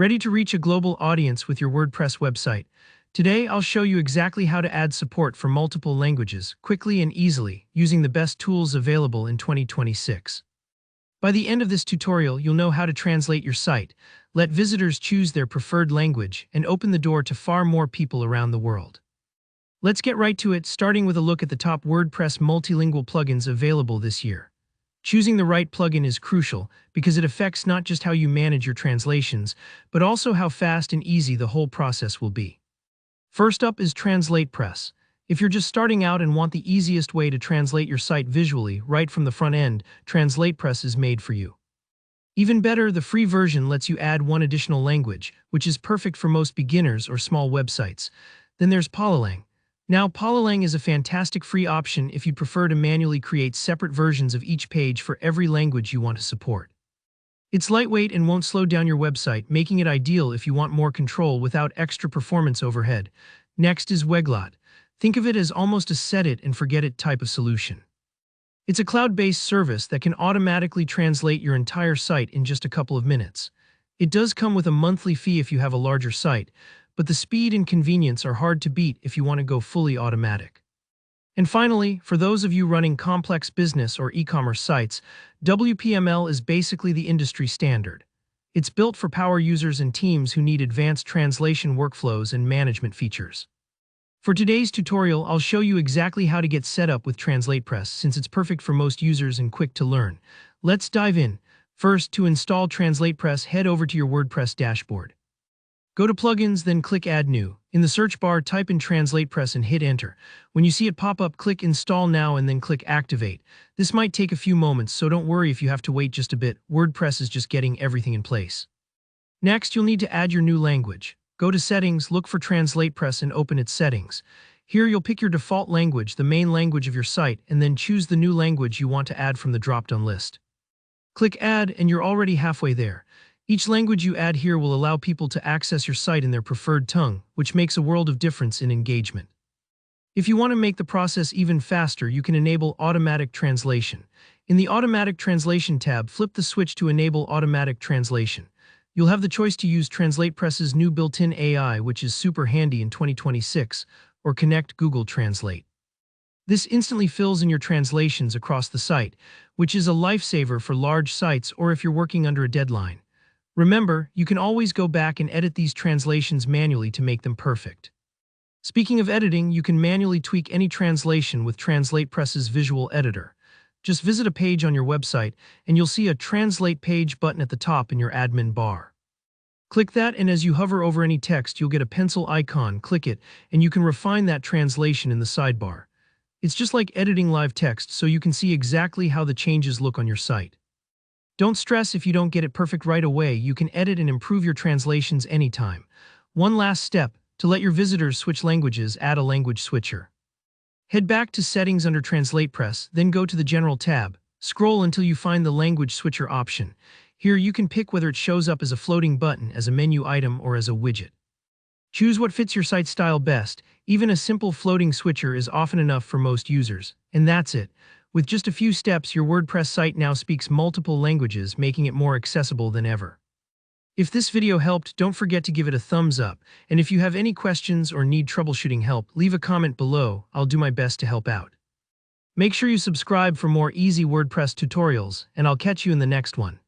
Ready to reach a global audience with your WordPress website? Today, I'll show you exactly how to add support for multiple languages quickly and easily using the best tools available in 2026. By the end of this tutorial, you'll know how to translate your site, let visitors choose their preferred language, and open the door to far more people around the world. Let's get right to it, starting with a look at the top WordPress multilingual plugins available this year. Choosing the right plugin is crucial because it affects not just how you manage your translations, but also how fast and easy the whole process will be. First up is TranslatePress. If you're just starting out and want the easiest way to translate your site visually right from the front end, TranslatePress is made for you. Even better, the free version lets you add one additional language, which is perfect for most beginners or small websites. Then there's Polylang. Now, Polylang is a fantastic free option if you prefer to manually create separate versions of each page for every language you want to support. It's lightweight and won't slow down your website, making it ideal if you want more control without extra performance overhead. Next is Weglot. Think of it as almost a set-it-and-forget-it type of solution. It's a cloud-based service that can automatically translate your entire site in just a couple of minutes. It does come with a monthly fee if you have a larger site, but the speed and convenience are hard to beat if you want to go fully automatic. And finally, for those of you running complex business or e-commerce sites, WPML is basically the industry standard. It's built for power users and teams who need advanced translation workflows and management features. For today's tutorial, I'll show you exactly how to get set up with TranslatePress since it's perfect for most users and quick to learn. Let's dive in. First, to install TranslatePress, head over to your WordPress dashboard. Go to Plugins, then click Add New. In the search bar, type in TranslatePress and hit Enter. When you see it pop up, click Install Now and then click Activate. This might take a few moments, so don't worry if you have to wait just a bit. WordPress is just getting everything in place. Next, you'll need to add your new language. Go to Settings, look for TranslatePress and open its settings. Here you'll pick your default language, the main language of your site, and then choose the new language you want to add from the drop-down list. Click Add and you're already halfway there. Each language you add here will allow people to access your site in their preferred tongue, which makes a world of difference in engagement. If you want to make the process even faster, you can enable automatic translation. In the Automatic Translation tab, flip the switch to enable automatic translation. You'll have the choice to use TranslatePress's new built-in AI, which is super handy in 2026, or connect Google Translate. This instantly fills in your translations across the site, which is a lifesaver for large sites or if you're working under a deadline. Remember, you can always go back and edit these translations manually to make them perfect. Speaking of editing, you can manually tweak any translation with TranslatePress's visual editor. Just visit a page on your website, and you'll see a Translate Page button at the top in your admin bar. Click that, and as you hover over any text, you'll get a pencil icon. Click it, and you can refine that translation in the sidebar. It's just like editing live text, so you can see exactly how the changes look on your site. Don't stress if you don't get it perfect right away. You can edit and improve your translations anytime. One last step, to let your visitors switch languages, add a language switcher. Head back to Settings under TranslatePress, then go to the General tab. Scroll until you find the Language Switcher option. Here you can pick whether it shows up as a floating button, as a menu item, or as a widget. Choose what fits your site style best. Even a simple floating switcher is often enough for most users. And that's it. With just a few steps, your WordPress site now speaks multiple languages, making it more accessible than ever. If this video helped, don't forget to give it a thumbs up, and if you have any questions or need troubleshooting help, leave a comment below. I'll do my best to help out. Make sure you subscribe for more easy WordPress tutorials, and I'll catch you in the next one.